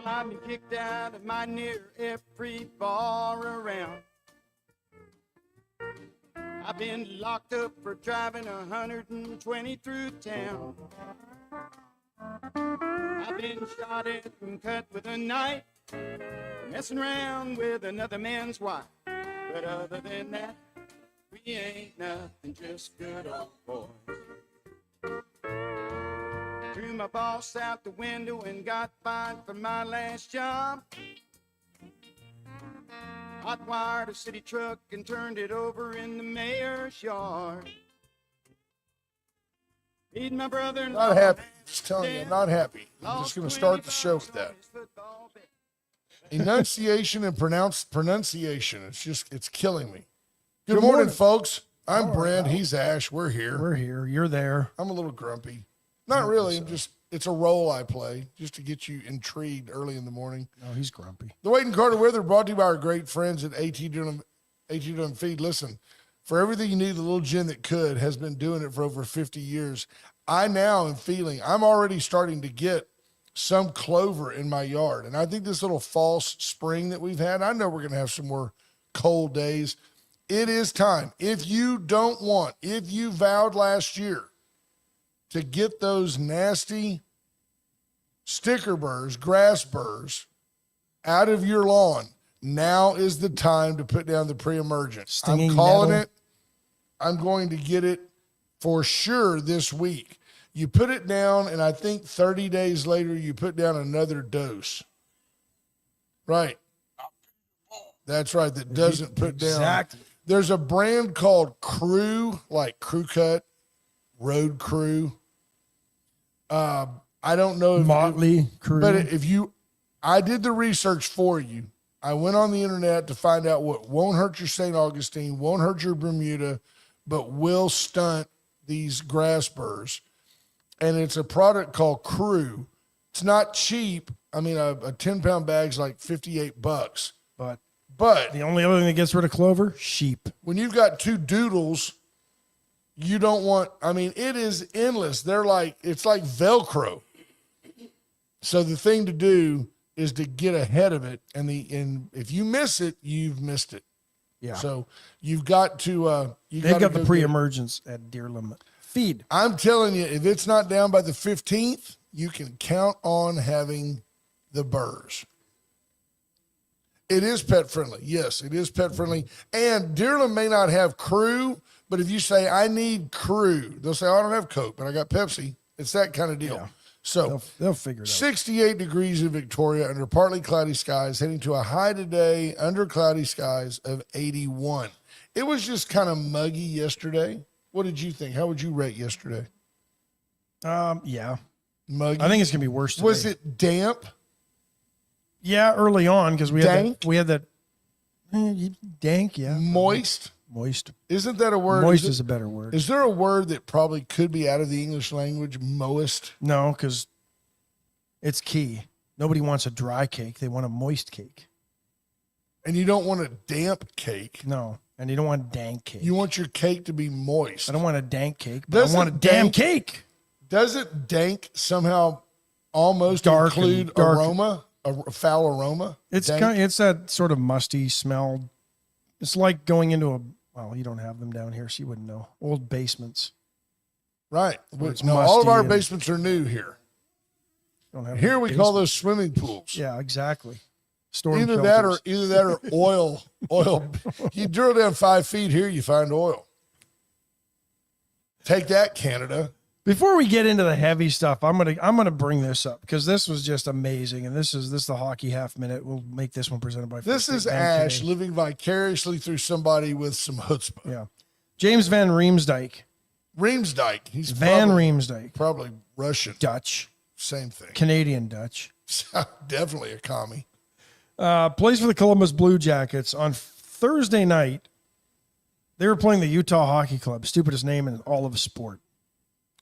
Well, I've been kicked out of my near every bar around. I've been locked up for driving 120 through town. I've been shot at and cut with a knife, messing around with another man's wife. But other than that, we ain't nothing, just good old boys. Threw my boss out the window and got fired for my last job. Hot wired a city truck and turned it over in the mayor's yard. Feed my brother and Not happy. Just telling you, I'm not happy. I'm just going to start the show with that. Enunciation and pronunciation. It's killing me. Good morning, folks. I'm Brent. He's Ash. We're here. We're here. You're there. I'm a little grumpy. Not really. I'm just, it's a role I play just to get you intrigued early in the morning. No, he's grumpy. The Wade and Carter Weather brought to you by our great friends at AT Dunham Feed. Listen, for everything you need, the little gin that could has been doing it for over 50 years. I now am feeling, I'm already starting to get some clover in my yard. And I think this little false spring that we've had, I know we're going to have some more cold days. It is time. If you vowed last year to get those nasty sticker burrs, grass burrs out of your lawn, now is the time to put down the pre-emergent. I'm calling it. I'm going to get it for sure this week. You put it down, and I think 30 days later, you put down another dose. Right. That's right. That doesn't put down. Exactly. There's a brand called Crew, like Crew Cut, Road Crew. I don't know. Motley Crew. But I did the research for you. I went on the internet to find out what won't hurt your St. Augustine, won't hurt your Bermuda, but will stunt these grass burrs. And it's a product called Crew. It's not cheap. I mean, a 10-pound bag's like $58. But the only other thing that gets rid of clover, sheep. When you've got two doodles, you don't want, I mean, it is endless. It's like Velcro. So the thing to do is to get ahead of it. And if you miss it, you've missed it. Yeah. So you've got to, they've got the pre-emergence at Deer Limit Feed. I'm telling you, if it's not down by the 15th, you can count on having the burrs. It is pet friendly. Yes, it is pet friendly. And Deerland may not have Crew, but if you say, I need Crew, they'll say, oh, I don't have Coke, but I got Pepsi. It's that kind of deal. Yeah. So they'll figure it out. 68 degrees in Victoria under partly cloudy skies, heading to a high today under cloudy skies of 81. It was just kind of muggy yesterday. What did you think? How would you rate yesterday? Yeah. Muggy? I think it's going to be worse today. Was it damp? Yeah, early on because we had that dank, yeah. Moist? Moist. Isn't that a word? Moist is a better word. Is there a word that probably could be out of the English language? Moist? No, because it's key. Nobody wants a dry cake. They want a moist cake. And you don't want a damp cake. No, and you don't want dank cake. You want your cake to be moist. I don't want a dank cake, but I want a damn cake. Doesn't dank somehow almost include aroma? A foul aroma? It's that sort of musty smell. It's like going into you don't have them down here, so you wouldn't know. Old basements. Right. No, all of our basements are new here. Here we call those swimming pools. Yeah, exactly. Either that or oil. You drill down 5 feet here, you find oil. Take that, Canada. Before we get into the heavy stuff, I'm gonna bring this up because this was just amazing, and this is the hockey half minute. We'll make this one presented by. This is Ash living vicariously through somebody with some chutzpah. Yeah, James Van Riemsdyk. Riemsdyk. He's Van Riemsdyk. Probably Russian. Dutch. Same thing. Canadian Dutch. Definitely a commie. Plays for the Columbus Blue Jackets. On Thursday night, they were playing the Utah Hockey Club. Stupidest name in all of sport.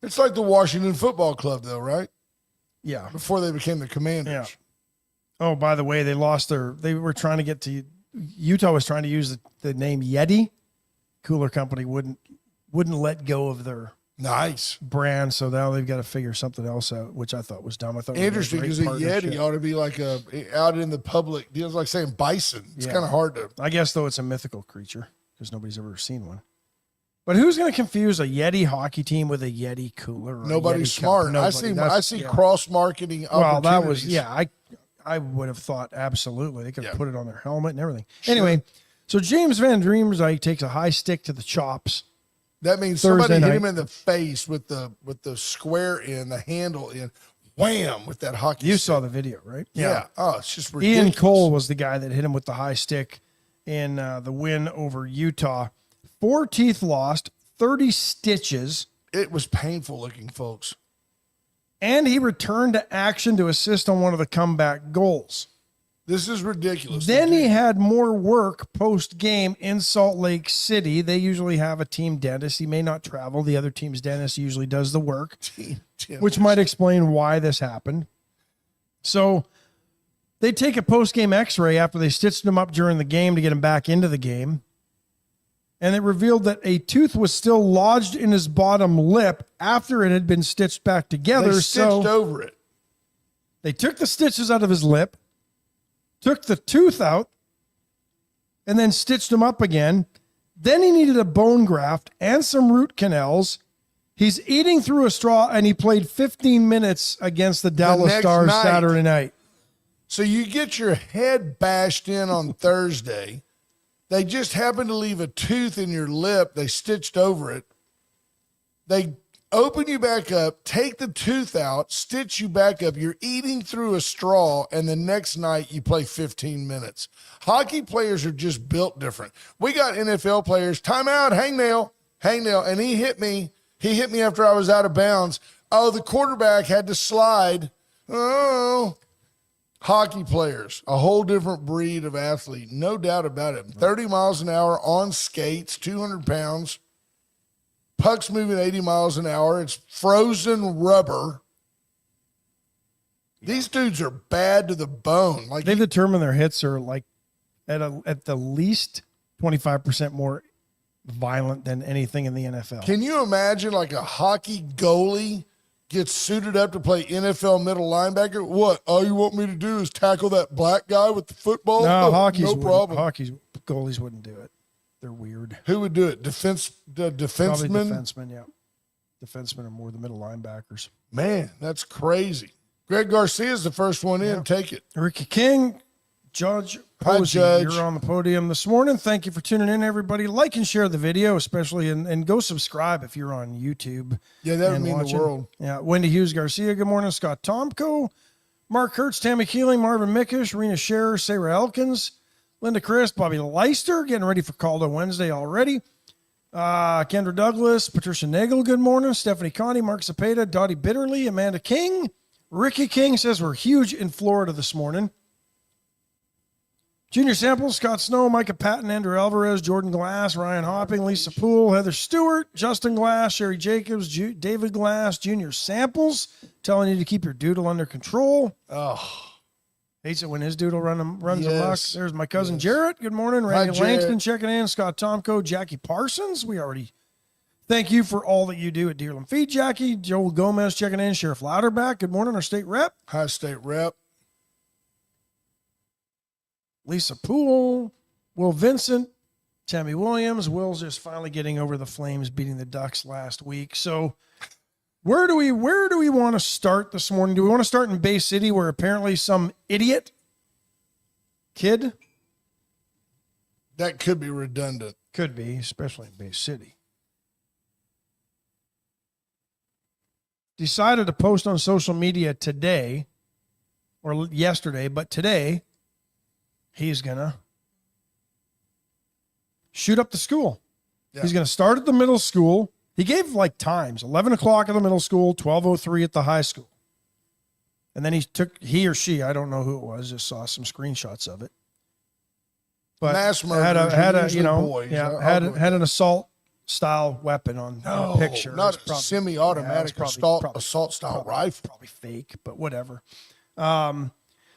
It's like the Washington Football Club, though, right? Yeah. Before they became the Commanders. Yeah. Oh, by the way, they were trying to get to, Utah was trying to use the name Yeti. Cooler Company wouldn't let go of their Nice. brand. So now they've got to figure something else out, which I thought was dumb. I thought it was Interesting, because a Yeti ought to be like out in the public. It's like saying bison. It's kind of hard to. I guess, though, it's a mythical creature because nobody's ever seen one. But who's going to confuse a Yeti hockey team with a Yeti cooler? Or Nobody's Yeti smart. Nobody. I see cross marketing. Well, that was I would have thought absolutely they could have put it on their helmet and everything. Sure. Anyway, so James Van Dreamsdyke takes a high stick to the chops. That means Thursday somebody night. hit him in the face with the square end, the handle in, wham, with that hockey You stick. saw the video, right? Yeah. Oh, it's just ridiculous. Ian Cole was the guy that hit him with the high stick in the win over Utah. 4 teeth lost, 30 stitches, It was painful looking, folks. and he returned to action to assist on one of the comeback goals. This is ridiculous. Then he had more work post-game in Salt Lake City. They usually have a team dentist. He may not travel. The other team's dentist usually does the work, which might explain why this happened. So they take a post-game x-ray after they stitched him up during the game to get him back into the game. And it revealed that a tooth was still lodged in his bottom lip after it had been stitched back together. They stitched So over it. they took the stitches out of his lip, took the tooth out, and then stitched him up again. Then he needed a bone graft and some root canals. He's eating through a straw, and he played 15 minutes against the Dallas next Stars night. Saturday night. So you get your head bashed in on Thursday. They just happen to leave a tooth in your lip. They stitched over it. They open you back up, take the tooth out, stitch you back up. You're eating through a straw, and the next night you play 15 minutes. Hockey players are just built different. We got NFL players, timeout, hangnail, and he hit me. He hit me after I was out of bounds. Oh, the quarterback had to slide. Oh, hockey players, a whole different breed of athlete, no doubt about it. 30 miles an hour on skates, 200 pounds. Puck's moving 80 miles an hour. It's frozen rubber. These dudes are bad to the bone. Like They determine their hits are like at the least 25% more violent than anything in the NFL. Can you imagine like a hockey goalie gets suited up to play NFL middle linebacker? What? All you want me to do is tackle that black guy with the football? No, Oh, hockey's no problem. Hockey's goalies wouldn't do it. They're weird. Who would do it? Probably Defenseman? defensemen, yeah. Defensemen are more the middle linebackers. Man, that's crazy. Greg Garcia's the first one in. Take it. Ricky King, Judge Hi, Posey, Judge. you're on the podium this morning. Thank you for tuning in, everybody. Like and share the video, especially, and go subscribe if you're on YouTube. Yeah, that would and mean watching. the world. Yeah, Wendy Hughes Garcia, good morning. Scott Tomko, Mark Hertz, Tammy Keeling, Marvin Mickish, Rena Scherer, Sarah Elkins, Linda Christ, Bobby Leister, getting ready for Call to Wednesday already. Kendra Douglas, Patricia Nagel, good morning. Stephanie Connie, Mark Zapata, Dottie Bitterly, Amanda King. Ricky King says we're huge in Florida this morning. Junior Samples, Scott Snow, Micah Patton, Andrew Alvarez, Jordan Glass, Ryan Hopping, Lisa Poole, Heather Stewart, Justin Glass, Sherry Jacobs, David Glass, Junior Samples, telling you to keep your doodle under control. Oh, Hates it when his doodle runs Yes. amok. There's my cousin Jarrett. Good morning. Randy Jarrett. Langston checking in. Scott Tomko, Jackie Parsons. We already thank you for all that you do at Deerland Feed, Jackie. Joel Gomez checking in. Sheriff Louderback. Good morning, our state rep. high state rep. Lisa Poole, Will Vincent, Tammy Williams. Will's just finally getting over the Flames beating the Ducks last week. So where do we want to start this morning? Do we want to start in Bay City, where apparently some idiot kid, That could be redundant. could be, especially in Bay City, decided to post on social media today or yesterday, but today he's going to shoot up the school. Yeah. He's going to start at the middle school. He gave like times, 11 o'clock at the middle school, 12:03 at the high school. And then he or she, I don't know who it was, just saw some screenshots of it. But Mass had murderers a are usually boys. yeah, I'll had go with had an assault style weapon on a picture. Not It's a probably- semi-automatic yeah, it's probably- assault style rifle. Probably fake, but whatever.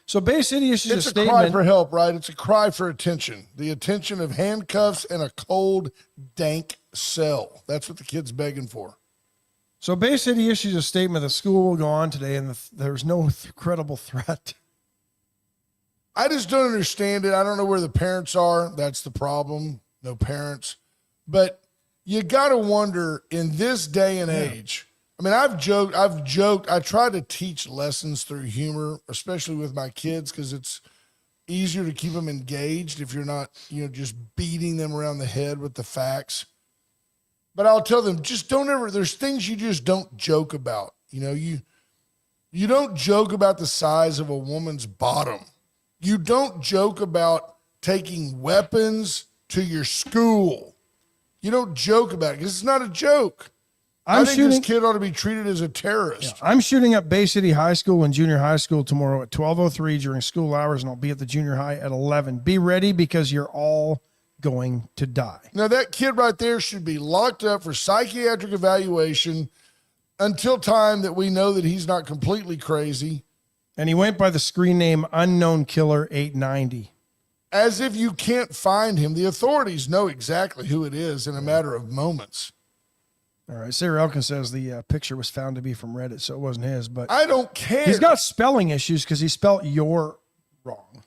So Bay City issues It's a a cry statement. for help, right? It's a cry for attention. The attention of handcuffs and a cold, dank cell. That's what the kid's begging for. So Bay City issues a statement: the school will go on today, and there's no credible threat. I just don't understand it. I don't know where the parents are. That's the problem. No parents. But you got to wonder in this day and age. I mean, I've joked. I try to teach lessons through humor, especially with my kids, because it's easier to keep them engaged if you're not, just beating them around the head with the facts. But I'll tell them, just don't ever, there's things you just don't joke about. You don't joke about the size of a woman's bottom. You don't joke about taking weapons to your school. You don't joke about it because it's not a joke. I think this kid ought to be treated as a terrorist. Yeah, I'm shooting up Bay City High School and Junior High School tomorrow at 12:03 during school hours, and I'll be at the junior high at 11. Be ready because you're all going to die. Now, that kid right there should be locked up for psychiatric evaluation until time that we know that he's not completely crazy. And he went by the screen name Unknown Killer 890. As if you can't find him. The authorities know exactly who it is in a matter of moments. All right. Sarah Elkin says the picture was found to be from Reddit, so it wasn't his. But I don't care. He's got spelling issues because he spelled "your" wrong.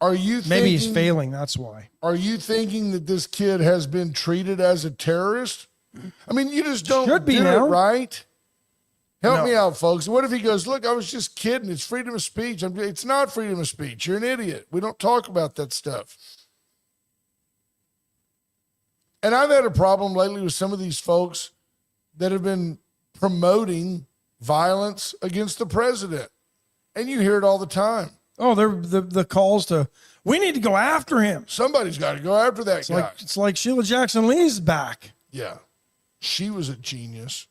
Are you thinking, maybe he's failing? That's why. Are you thinking that this kid has been treated as a terrorist? I mean, you just don't Should be do now. it right. Help No. me out, folks. What if he goes, look, I was just kidding. It's freedom of speech. It's not freedom of speech. You're an idiot. We don't talk about that stuff. And I've had a problem lately with some of these folks that have been promoting violence against the president. And you hear it all the time. Oh, they're the calls to, we need to go after him. Somebody's got to go after that guy. It's like Sheila Jackson Lee's back. Yeah. She was a genius.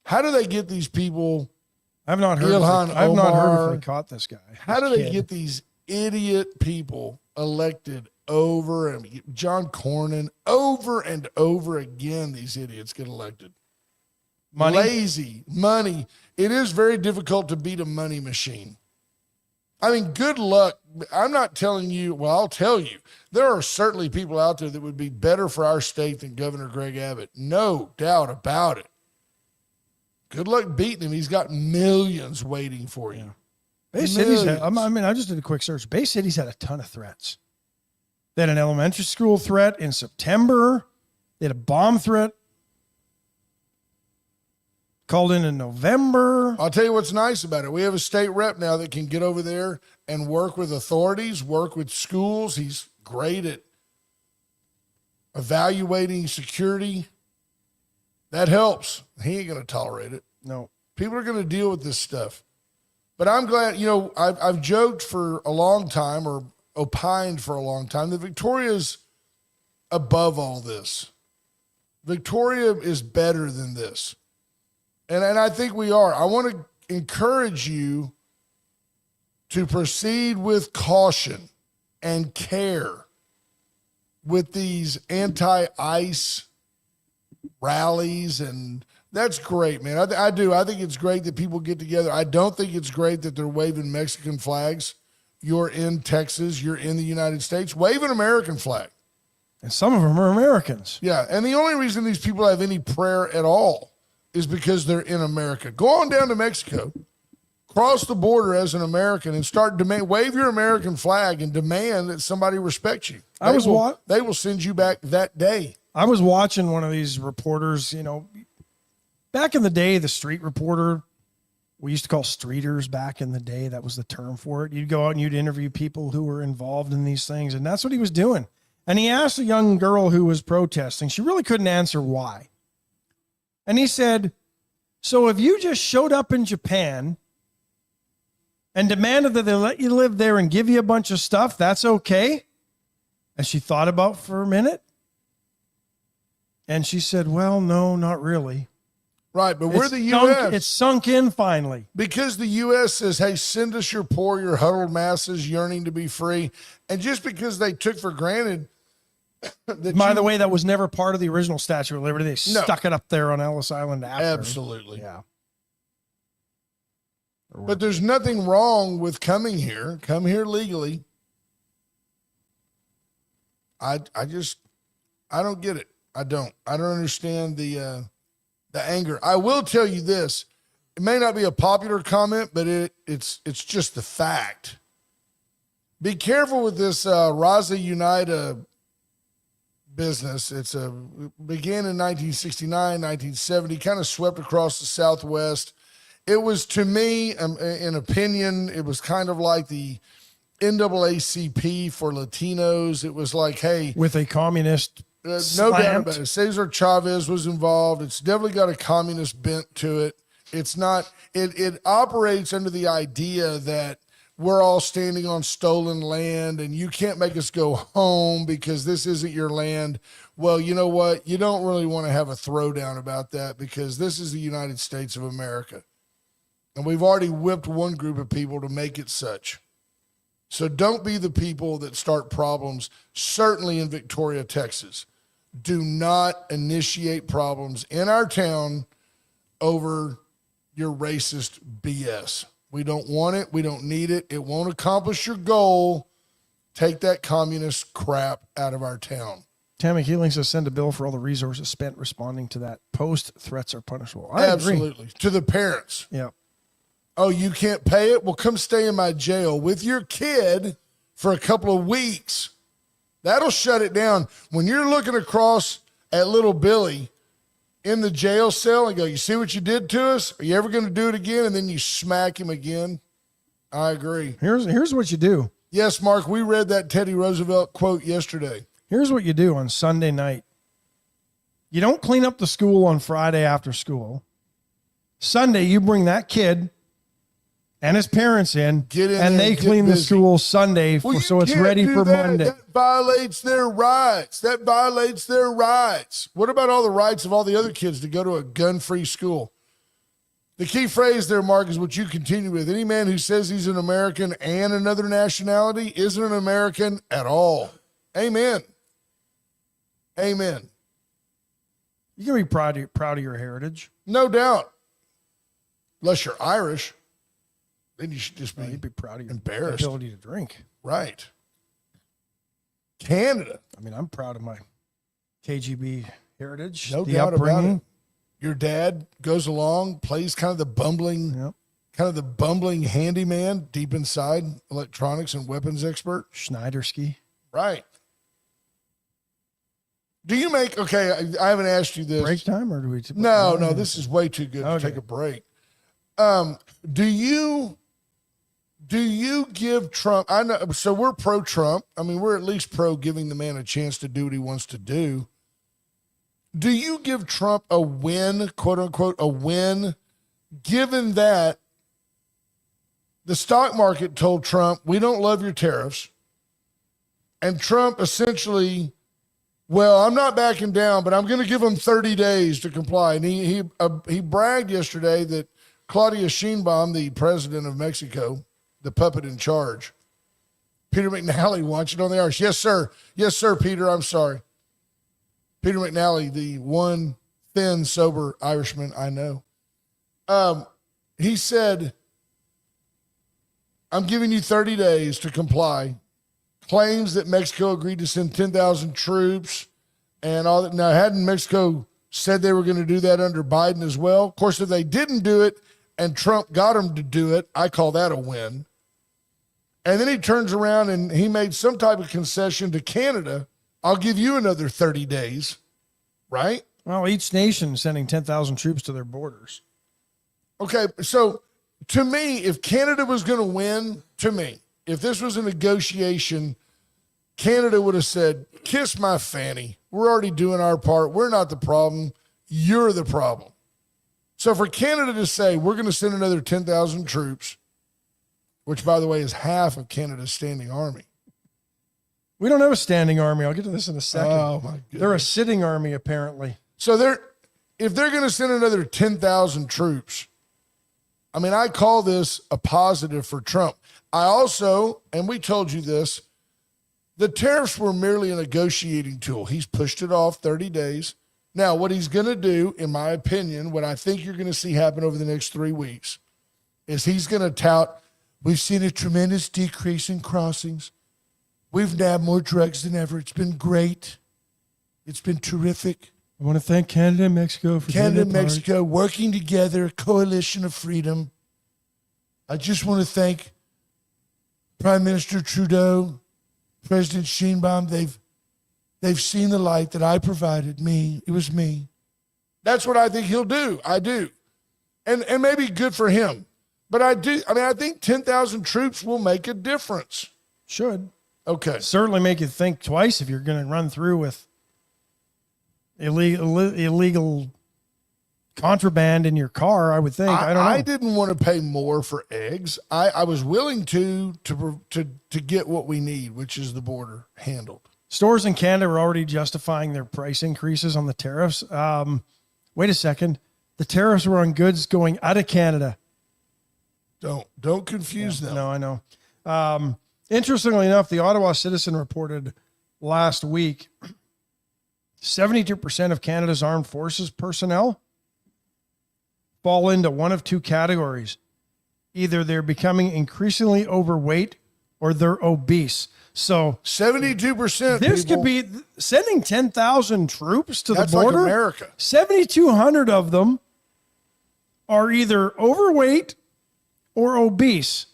How do they get these people? I've not heard. I've not heard if they caught this guy. How do they get these idiot people elected over and John Cornyn over and over again? These idiots get elected. Money? Lazy money. It is very difficult to beat a money machine. I mean, good luck. I'm not telling you. Well, I'll tell you. There are certainly people out there that would be better for our state than Governor Greg Abbott. No doubt about it. Good luck beating him. He's got millions waiting for you. Bay City's had, I just did a quick search. Bay City's had a ton of threats. They had an elementary school threat in September. They had a bomb threat called in November. I'll tell you what's nice about it. We have a state rep now that can get over there and work with authorities, work with schools. He's great at evaluating security. That helps. He ain't going to tolerate it. No. People are going to deal with this stuff. But I'm glad, I've joked for a long time or opined for a long time that Victoria's above all this. Victoria is better than this. And I think we are. I want to encourage you to proceed with caution and care with these anti-ICE rallies, and that's great, man. I do. I think it's great that people get together. I don't think it's great that they're waving Mexican flags. You're in Texas. You're in the United States. Wave an American flag. And some of them are Americans. Yeah, and the only reason these people have any prayer at all is because they're in America. Go on down to Mexico, cross the border as an American, and wave your American flag and demand that somebody respect you. They will send you back that day. I was watching one of these reporters, back in the day, the street reporter, we used to call streeters back in the day. That was the term for it. You'd go out and you'd interview people who were involved in these things. And that's what he was doing. And he asked a young girl who was protesting. She really couldn't answer why. And he said, so if you just showed up in Japan and demanded that they let you live there and give you a bunch of stuff, that's okay? And she thought about it for a minute. And she said, well, no, not really. Right, but we're the U.S. It's sunk in finally. Because the U.S. says, hey, send us your poor, your huddled masses yearning to be free. And just because they took for granted that By the way, that was never part of the original Statue of Liberty. They stuck it up there on Ellis Island after. Absolutely. Yeah. But there's nothing wrong with coming here. Come here legally. I don't get it. I don't understand the anger. I will tell you this. It may not be a popular comment, but it's just the fact. Be careful with this Raza Unida business. Began in 1969, 1970, kind of swept across the Southwest. It was, to me, in opinion, it was kind of like the NAACP for Latinos. It was like, hey, with a communist no slant. doubt about it. Cesar Chavez was involved. It's definitely got a communist bent to it. It's not, it operates under the idea that we're all standing on stolen land and you can't make us go home because this isn't your land. Well, you know what? You don't really want to have a throwdown about that because this is the United States of America. And we've already whipped one group of people to make it such. So don't be the people that start problems, certainly in Victoria, Texas. Do not initiate problems in our town over your racist BS. We don't want it. We don't need it. It won't accomplish your goal. Take that communist crap out of our town. Tammy Keeling says send a bill for all the resources spent responding to that post. Threats are punishable. I Absolutely. agree. To the parents. Yeah. Oh, you can't pay it? Well, come stay in my jail with your kid for a couple of weeks. That'll shut it down. When you're looking across at little Billy in the jail cell and go, you see what you did to us? Are you ever going to do it again? And then you smack him again. I agree. Here's what you do. Yes, Mark, we read that Teddy Roosevelt quote yesterday. Here's what you do on Sunday night. You don't clean up the school on Friday after school. Sunday, you bring that kid and his parents in and they clean the school Sunday so it's ready for Monday. That violates their rights. That violates their rights. What about all the rights of all the other kids to go to a gun-free school? The key phrase there, Mark, is what you continue with. Any man who says he's an American and another nationality isn't an American at all. Amen. Amen. You can be proud of your heritage. No doubt. Unless you're Irish. Then you should just be, you'd be proud of your embarrassed. ability to drink. Right. Canada. I mean, I'm proud of my KGB heritage. No the doubt upbringing. about it. Your dad goes along, plays kind of the bumbling handyman deep inside, electronics and weapons expert. Schneiderski. Right. Do you make, okay, I haven't asked you this. Break time or do we? No, this is way too good to take a break. Do you give Trump, I know, so we're pro-Trump. I mean, we're at least pro giving the man a chance to do what he wants to do. Do you give Trump a win, quote unquote, a win, given that the stock market told Trump, we don't love your tariffs. And Trump essentially, well, I'm not backing down, but I'm going to give him 30 days to comply. And he bragged yesterday that Claudia Sheinbaum, the president of Mexico, the puppet in charge, Peter McNally watching on the Irish. Yes, sir. Yes, sir, Peter. I'm sorry. Peter McNally, the one thin, sober Irishman I know. He said, I'm giving you 30 days to comply. Claims that Mexico agreed to send 10,000 troops and all that. Now, hadn't Mexico said they were going to do that under Biden as well? Of course, if they didn't do it and Trump got them to do it, I call that a win. And then he turns around and he made some type of concession to Canada. I'll give you another 30 days, right? Well, each nation is sending 10,000 troops to their borders. Okay, so to me, if Canada was going to win, if this was a negotiation, Canada would have said, kiss my fanny. We're already doing our part. We're not the problem. You're the problem. So for Canada to say, we're going to send another 10,000 troops, which, by the way, is half of Canada's standing army. We don't have a standing army. I'll get to this in a second. Oh, my goodness. They're a sitting army, apparently. So if they're going to send another 10,000 troops, I mean, I call this a positive for Trump. I also, and we told you this, the tariffs were merely a negotiating tool. He's pushed it off 30 days. Now, what he's going to do, in my opinion, what I think you're going to see happen over the next 3 weeks, is he's going to tout, we've seen a tremendous decrease in crossings. We've nabbed more drugs than ever. It's been great. It's been terrific. I want to thank Canada and Mexico for Canada and doing their part. Mexico working together, a coalition of freedom. I just want to thank Prime Minister Trudeau, President Sheinbaum. They've seen the light that I provided me. It was me. That's what I think he'll do. I do. And maybe good for him. But I think 10,000 troops will make a difference. Should. Okay. Certainly make you think twice if you're going to run through with illegal contraband in your car, I would think. I don't know. I didn't want to pay more for eggs. I was willing to get what we need, which is the border handled. Stores in Canada are already justifying their price increases on the tariffs. Wait a second. The tariffs were on goods going out of Canada. Don't confuse them. No, I know. Interestingly enough, the Ottawa Citizen reported last week 72% of Canada's armed forces personnel fall into one of two categories. Either they're becoming increasingly overweight or they're obese. So 72%. this people, could be sending 10,000 troops to the that's border. like America. 7,200 of them are either overweight or obese.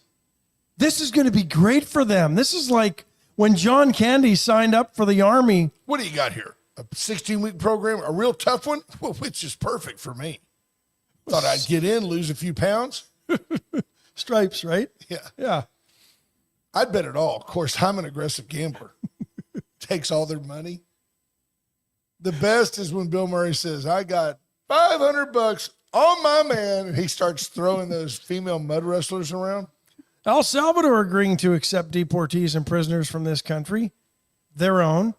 This is going to be great for them. This is like when John Candy signed up for the Army. What do you got here? A 16-week program, a real tough one, which is perfect for me. Thought I'd get in, lose a few pounds. Stripes, right? Yeah. Yeah. I'd bet it all. Of course, I'm an aggressive gambler. Takes all their money. The best is when Bill Murray says, I got $500 on my man. And he starts throwing those female mud wrestlers around. El Salvador agreeing to accept deportees and prisoners from this country, their own,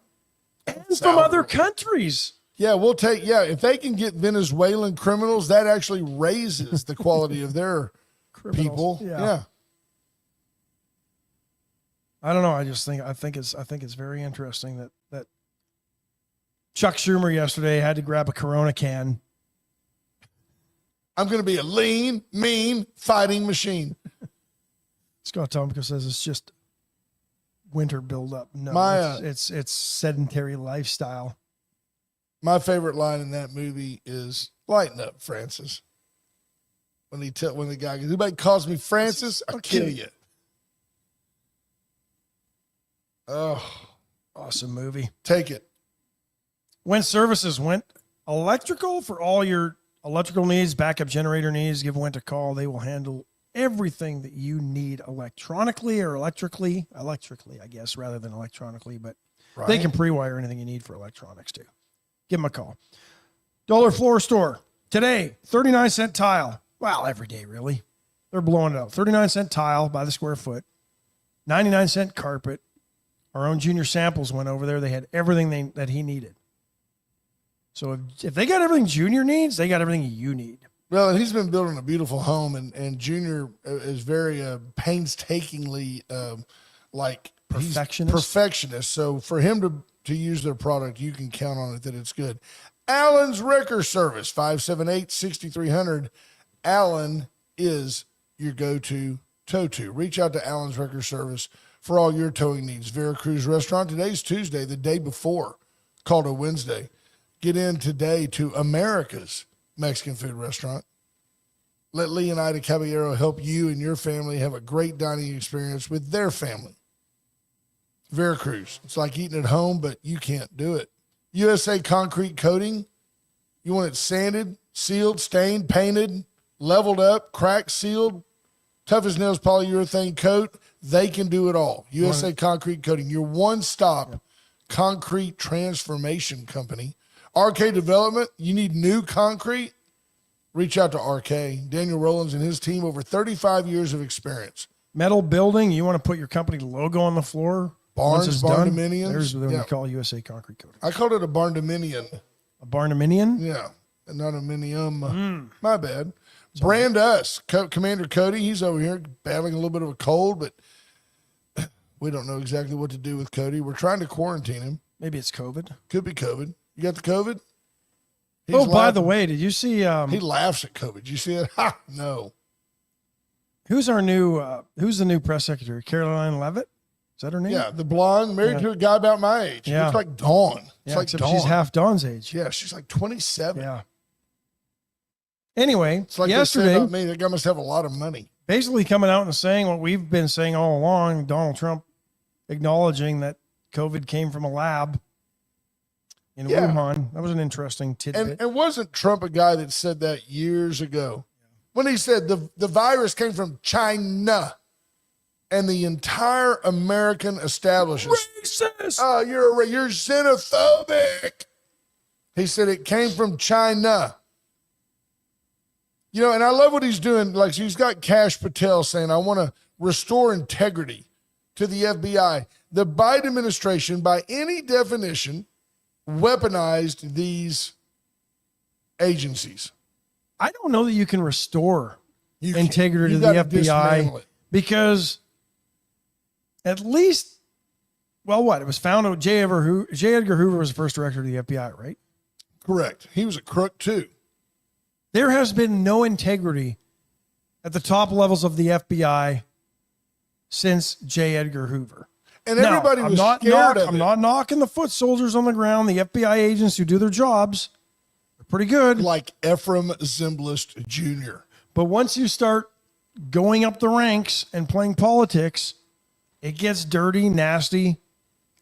and from other countries. Yeah, if they can get Venezuelan criminals, that actually raises the quality of their people. Yeah. I don't know. I think it's very interesting that Chuck Schumer yesterday had to grab a Corona can. I'm going to be a lean, mean fighting machine. Scott Tomko says it's just winter buildup. No, it's sedentary lifestyle. My favorite line in that movie is "Lighten up, Francis." When the guy goes, "Anybody calls me Francis, I'll kill you." Oh, awesome movie. Take it. Went Services went electrical for all your electrical needs, backup generator needs. Give Went a call. They will handle everything that you need electronically or electrically, I guess, rather than electronically, but they can pre-wire anything you need for electronics too. Give them a call. Dollar Floor Store today, 39-cent tile. Well, every day, really. They're blowing it out. 39-cent tile by the square foot, 99-cent carpet. Our own Junior Samples went over there. They had everything that he needed. So if they got everything Junior needs, they got everything you need. Well, and he's been building a beautiful home, and Junior is very painstakingly perfectionist. So for him to use their product, you can count on it that it's good. Allen's Wrecker Service, 578-6300. Allen is your go-to tow-to. Reach out to Allen's Wrecker Service for all your towing needs. Veracruz Restaurant, today's Tuesday, the day before, called a Wednesday. Get in today to America's Mexican food restaurant. Let Lee and Ida Caballero help you and your family have a great dining experience with their family. Veracruz. It's like eating at home, but you can't do it. USA Concrete Coating. You want it sanded, sealed, stained, painted, leveled up, cracked, sealed, tough as nails polyurethane coat. They can do it all. USA Concrete Coating, your one-stop concrete transformation company. RK Development, you need new concrete? Reach out to RK. Daniel Rollins and his team, over 35 years of experience. Metal building, you want to put your company logo on the floor? Barns, barn-dominions. There's what we call USA Concrete Coating. I called it a barn-dominion. A barn-dominion? Yeah, not a minium. My bad. Brand Us, Commander Cody, he's over here battling a little bit of a cold, but we don't know exactly what to do with Cody. We're trying to quarantine him. Maybe it's COVID. Could be COVID. You got the COVID? By the way, did you see? He laughs at COVID. Did you see it? Ha! No. Who's the new press secretary? Caroline Leavitt? Is that her name? Yeah, the blonde, married to a guy about my age. She Yeah. looks like Dawn. It's Yeah, like except Dawn. she's half Dawn's age. Yeah, she's like 27. Yeah. Anyway, It's like yesterday, they said about me, that guy must have a lot of money. basically coming out and saying what we've been saying all along, Donald Trump acknowledging that COVID came from a lab in Yeah. Wuhan. That was an interesting tidbit. And wasn't Trump a guy that said that years ago? When he said the virus came from China and the entire American establishment. Racist! Oh, you're xenophobic. He said it came from China. You know, and I love what he's doing. Like, he's got Kash Patel saying, I want to restore integrity to the FBI. The Biden administration, by any definition, weaponized these agencies. I don't know that you can restore You integrity you to the gotta dismantle FBI it. because at least, well, what? It was found J. Edgar Hoover was the first director of the FBI, right? Correct. He was a crook, too. There has been no integrity at the top levels of the FBI since J. Edgar Hoover. And everybody was scared of I'm it. not knocking the foot soldiers on the ground, the FBI agents who do their jobs. They're pretty good. Like Ephraim Zimbalist Jr. But once you start going up the ranks and playing politics, it gets dirty, nasty,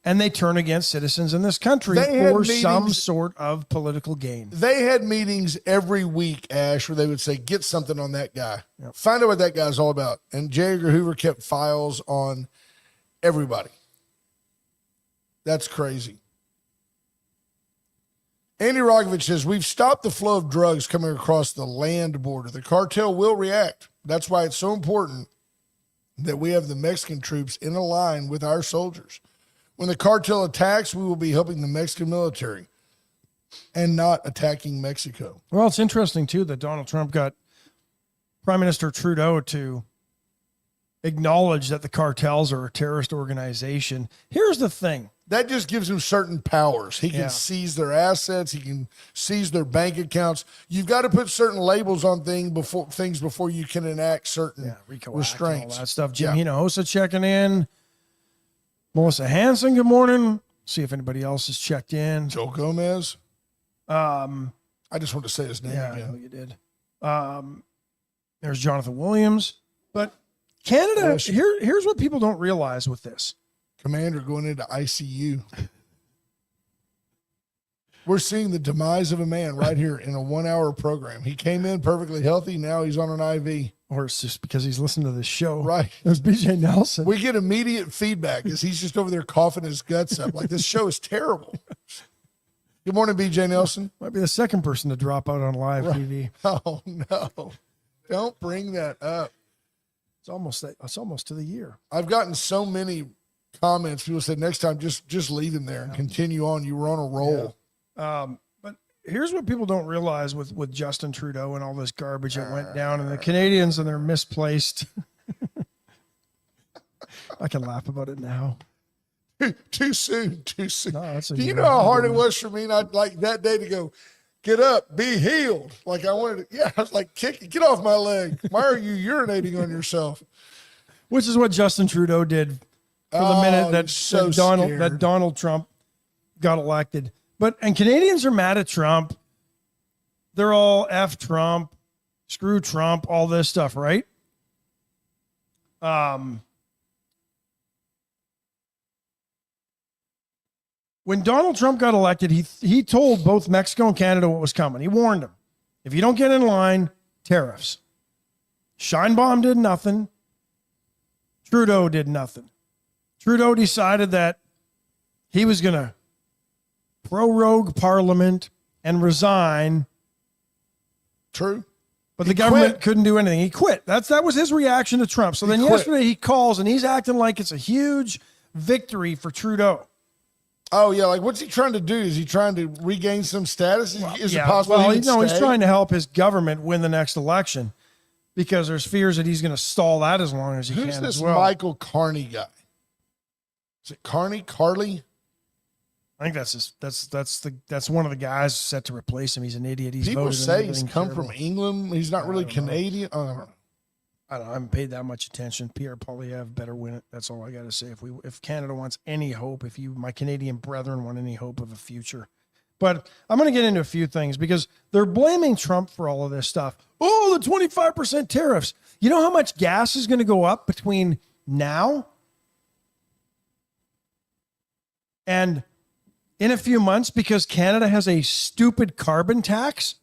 and they turn against citizens in this country They had for some meetings- sort of political gain. They had meetings every week, Ash, where they would say, get something on that guy. Find out what that guy's all about. And J. Edgar Hoover kept files on everybody. That's crazy. Andy Rogovich says, we've stopped the flow of drugs coming across the land border. The cartel will react. That's why it's so important that we have the Mexican troops in a line with our soldiers. When the cartel attacks, we will be helping the Mexican military and not attacking Mexico. Well, it's interesting, too, that Donald Trump got Prime Minister Trudeau to acknowledge that the cartels are a terrorist organization. Here's the thing. That just gives him certain powers. He can Yeah. seize their assets. He can seize their bank accounts. You've got to put certain labels on things before you can enact certain RICO Act and restraints. all that stuff. Jim Yeah. Hinojosa checking in. Melissa Hansen, good morning. See if anybody else has checked in. Joe Gomez. Um, I just want to say his name yeah, I again. know you did. There's Jonathan Williams. But Canada, Bless you. here's what people don't realize with this. Commander going into ICU. We're seeing the demise of a man right here in a 1-hour program. He came in perfectly healthy. Now he's on an IV. Or it's just because he's listening to this show. Right. There's BJ Nelson. We get immediate feedback as he's just over there coughing his guts up. Like, this show is terrible. Good morning, BJ Nelson. Might be the second person to drop out on live TV. Oh, no. Don't bring that up. It's almost to the year. I've gotten so many comments. People said, next time, just leave him there and continue on. You were on a roll. But here's what people don't realize with Justin Trudeau and all this garbage that went down, and the Canadians and their misplaced. I can laugh about it now. Too soon. No, that's a Do you good know how one. hard it was for me? And I'd like that day to go, get up, be healed. Like I wanted to, I was like, get off my leg. Why are you urinating on yourself? Which is what Justin Trudeau did for the minute that, so that Donald Trump got elected. And Canadians are mad at Trump. They're all F Trump, screw Trump, all this stuff, right? When Donald Trump got elected, he told both Mexico and Canada what was coming. He warned them. If you don't get in line, tariffs. Sheinbaum did nothing. Trudeau did nothing. Trudeau decided that he was going to prorogue Parliament and resign. True. But the government couldn't do anything. He quit. That was his reaction to Trump. So then yesterday he calls and he's acting like it's a huge victory for Trudeau. Oh, yeah. Like, what's he trying to do? Is he trying to regain some status? Is it possible? Well, he's trying to help his government win the next election because there's fears that he's going to stall that as long as he Who's can this as well. Michael Carney guy? Is it Carly? I think that's one of the guys set to replace him. He's an idiot. He's People voted say in he's everything come terrible. from England. He's not really don't know. Canadian. I don't know. I don't know, I haven't paid that much attention. Pierre Poilievre better win it. That's all I got to say. If Canada wants any hope, if my Canadian brethren want any hope of a future. But I'm going to get into a few things because they're blaming Trump for all of this stuff. Oh, the 25% tariffs. You know how much gas is going to go up between now and in a few months because Canada has a stupid carbon tax?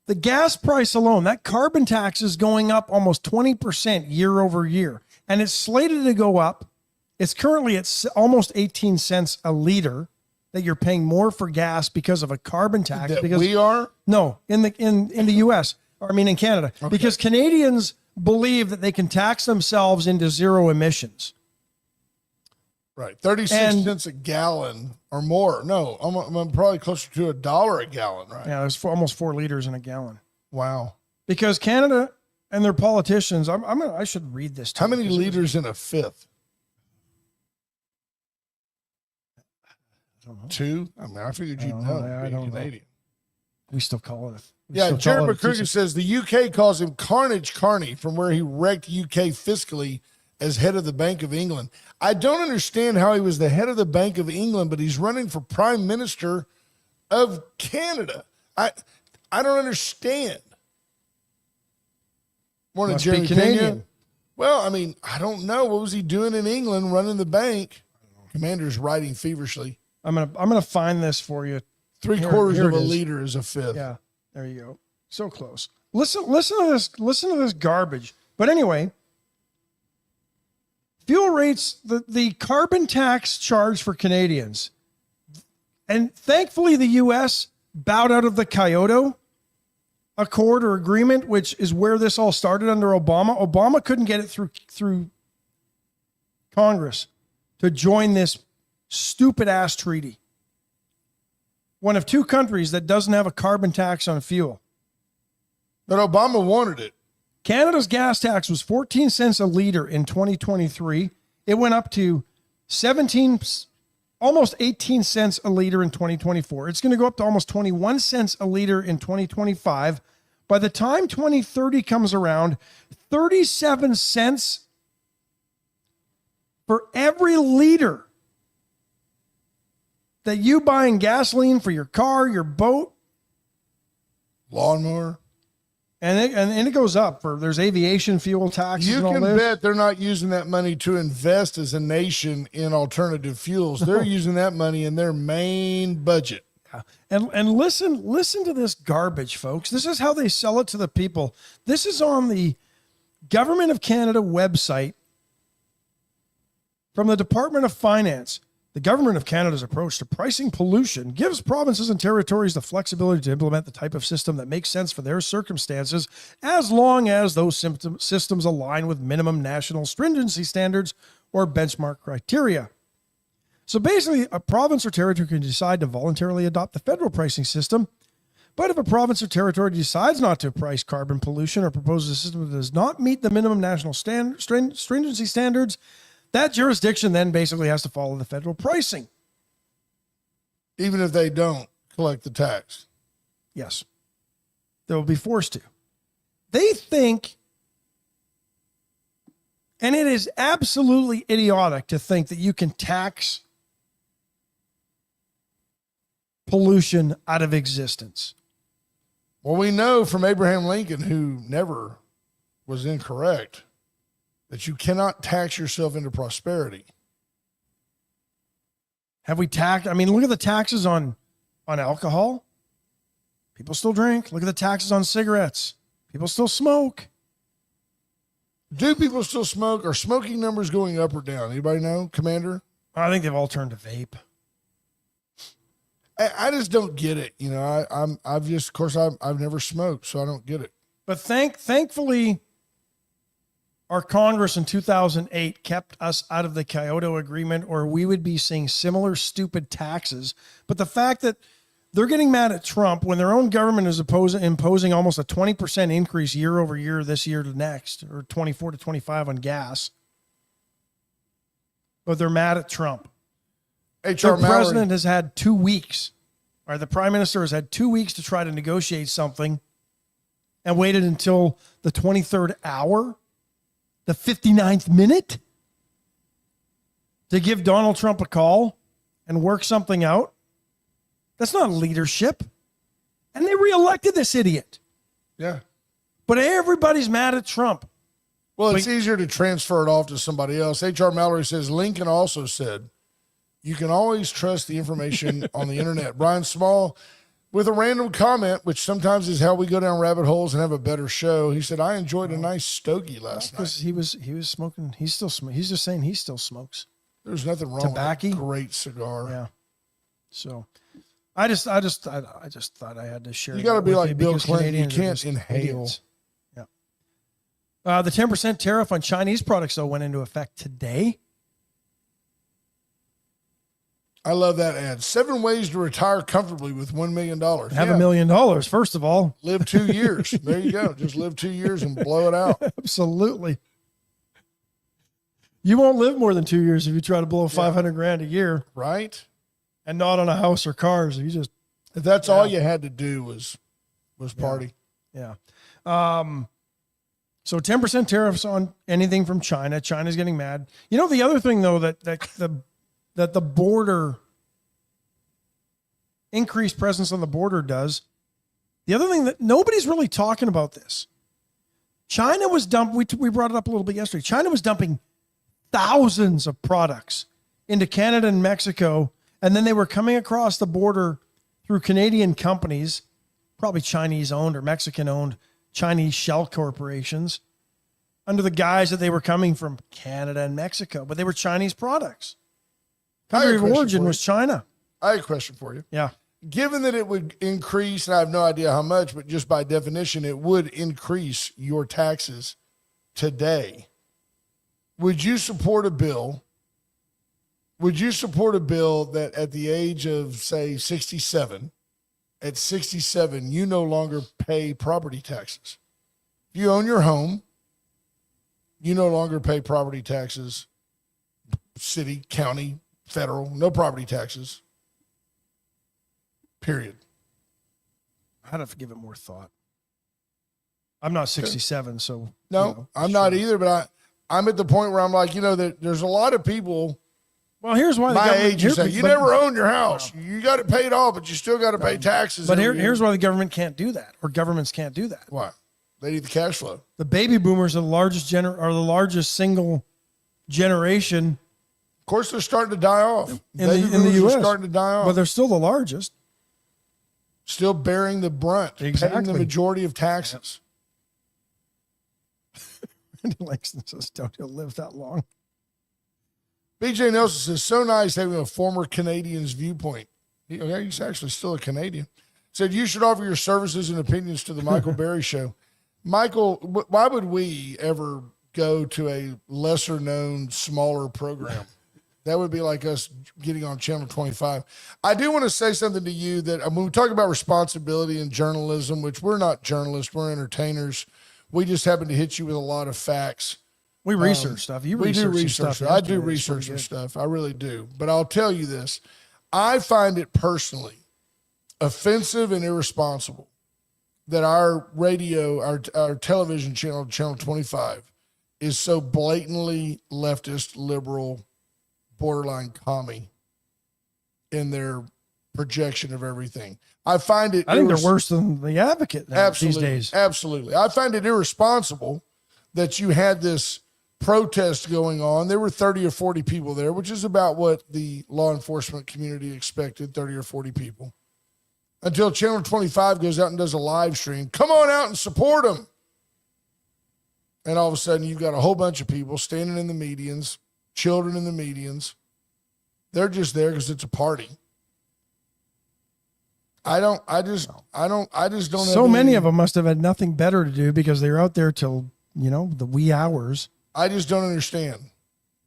The gas price alone, that carbon tax is going up almost 20% year over year. And it's slated to go up. It's currently at almost 18 cents a liter that you're paying more for gas because of a carbon tax. Because we are? No, in the US, or I mean in Canada. Okay. Because Canadians believe that they can tax themselves into zero emissions. Right. 36 cents a gallon or more. No, I'm probably closer to $1 a gallon, right? Yeah, there's almost 4 liters in a gallon. Wow. Because Canada and their politicians, I should read this. How many liters in a fifth? I don't know. 2? I mean, I figured you'd know. I don't Canadian. Know. We still call it. Jared McCurkin says the UK calls him Carnage Carney from where he wrecked UK fiscally as head of the Bank of England. I don't understand how he was the head of the Bank of England, but he's running for Prime Minister of Canada. I don't understand. Morning, Jerry Canadian. Well, I mean, I don't know. What was he doing in England running the bank? Commander's writing feverishly. I'm gonna find this for you. 3/4 of a liter is a fifth. Yeah, there you go. So close. Listen to this. Listen to this garbage. But anyway, fuel rates, the carbon tax charge for Canadians, and thankfully the U.S. bowed out of the Kyoto Accord or agreement, which is where this all started under Obama. Obama couldn't get it through Congress to join this stupid ass treaty. One of 2 countries that doesn't have a carbon tax on fuel. But Obama wanted it. Canada's gas tax was 14 cents a liter in 2023. It went up to 17, almost 18 cents a liter in 2024. It's going to go up to almost 21 cents a liter in 2025. By the time 2030 comes around, 37 cents for every liter that you buy in gasoline for your car, your boat, lawnmower. And it goes up there's aviation fuel taxes. You and all can this. bet they're not using that money to invest as a nation in alternative fuels. They're using that money in their main budget. Yeah. And listen to this garbage, folks. This is how they sell it to the people. This is on the Government of Canada website from the Department of Finance. The Government of Canada's approach to pricing pollution gives provinces and territories the flexibility to implement the type of system that makes sense for their circumstances, as long as those systems align with minimum national stringency standards or benchmark criteria. So basically, a province or territory can decide to voluntarily adopt the federal pricing system, but if a province or territory decides not to price carbon pollution or proposes a system that does not meet the minimum national stringency standards, that jurisdiction then basically has to follow the federal pricing. Even if they don't collect the tax. Yes. They will be forced to. They think, and it is absolutely idiotic to think that you can tax pollution out of existence. Well, we know from Abraham Lincoln, who never was incorrect, that you cannot tax yourself into prosperity. Have we taxed? I mean, look at the taxes on alcohol. People still drink. Look at the taxes on cigarettes. People still smoke. Do people still smoke? Are smoking numbers going up or down? Anybody know, Commander? I think they've all turned to vape. I just don't get it. You know, I've just, of course, I've never smoked, so I don't get it. But thankfully, our Congress in 2008 kept us out of the Kyoto Agreement, or we would be seeing similar stupid taxes. But the fact that they're getting mad at Trump when their own government is imposing almost a 20% increase year over year this year to next, or 24 to 25 on gas. But they're mad at Trump. The president has had 2 weeks, or the prime minister has had 2 weeks to try to negotiate something, and waited until the 23rd hour, the 59th minute, to give Donald Trump a call and work something out? That's not leadership. And they reelected this idiot. Yeah. But everybody's mad at Trump. Well, it's easier to transfer it off to somebody else. H.R. Mallory says, Lincoln also said, you can always trust the information on the internet. Brian Small, with a random comment, which sometimes is how we go down rabbit holes and have a better show. He said, I enjoyed a nice stogie last night. Because he was smoking. He's just saying he still smokes. There's nothing wrong Tobacco? with a great cigar. Yeah. So I just thought I had to share. You got to be like Bill because Clinton. You Canadians are can't just inhale. idiots. Yeah. The 10% tariff on Chinese products, though, went into effect today. I love that ad. 7 ways to retire comfortably with $1 million. Have $1 million, first of all. Live 2 years. There you go. Just live 2 years and blow it out. Absolutely. You won't live more than 2 years if you try to blow $500,000 a year, Right? and not on a house or cars. You just If that's all you had to do was party. Yeah. So 10% tariffs on anything from China. China's getting mad. You know, the other thing, though, that the border, increased presence on the border does, the other thing that nobody's really talking about this, China was we brought it up a little bit yesterday. China was dumping thousands of products into Canada and Mexico, and then they were coming across the border through Canadian companies, probably Chinese-owned or Mexican-owned Chinese shell corporations, under the guise that they were coming from Canada and Mexico, but they were Chinese products. Country of origin was China. I have a question for you. Yeah. Given that it would increase, and I have no idea how much, but just by definition, it would increase your taxes today. Would you support a bill? Would you support a bill that at the age of, say, 67, at 67, you no longer pay property taxes? If you own your home, you no longer pay property taxes, city, county, federal, no property taxes, period. I'd have to give it more thought. I'm not 67, so. No, I'm not either, but I'm at the point where I'm like, that there's a lot of people Well, here's why the my government, age who say, you never own your house. You got to pay it all, but you still got to pay taxes. But every year. here's why the government can't do that, or governments can't do that. Why? They need the cash flow. The baby boomers are the largest single generation Of course, they're starting to die off. in Baby the boomers U.S. are starting to die off. But they're still the largest. Still bearing the brunt, paying Exactly. the majority of taxes. Randy Langston says, don't you live that long? BJ Nelson says, so nice having a former Canadian's viewpoint. He's actually still a Canadian. Said, you should offer your services and opinions to the Michael Berry Show. Michael, why would we ever go to a lesser known, smaller program? That would be like us getting on Channel 25. I do want to say something to you that when we talk about responsibility in journalism, which we're not journalists, we're entertainers. We just happen to hit you with a lot of facts. We research stuff. We do research. I do research and stuff. I really do. But I'll tell you this. I find it personally offensive and irresponsible that our radio, our television channel, Channel 25, is so blatantly leftist, liberal, borderline commie in their projection of everything. I find it. I think they're worse than the Advocate now these days. Absolutely. I find it irresponsible that you had this protest going on. There were 30 or 40 people there, which is about what the law enforcement community expected, 30 or 40 people. Until Channel 25 goes out and does a live stream. Come on out and support them. And all of a sudden, you've got a whole bunch of people standing in the medians, children in the medians. They're just there because it's a party. I just don't. So many of them must have had nothing better to do because they were out there till, the wee hours. I just don't understand.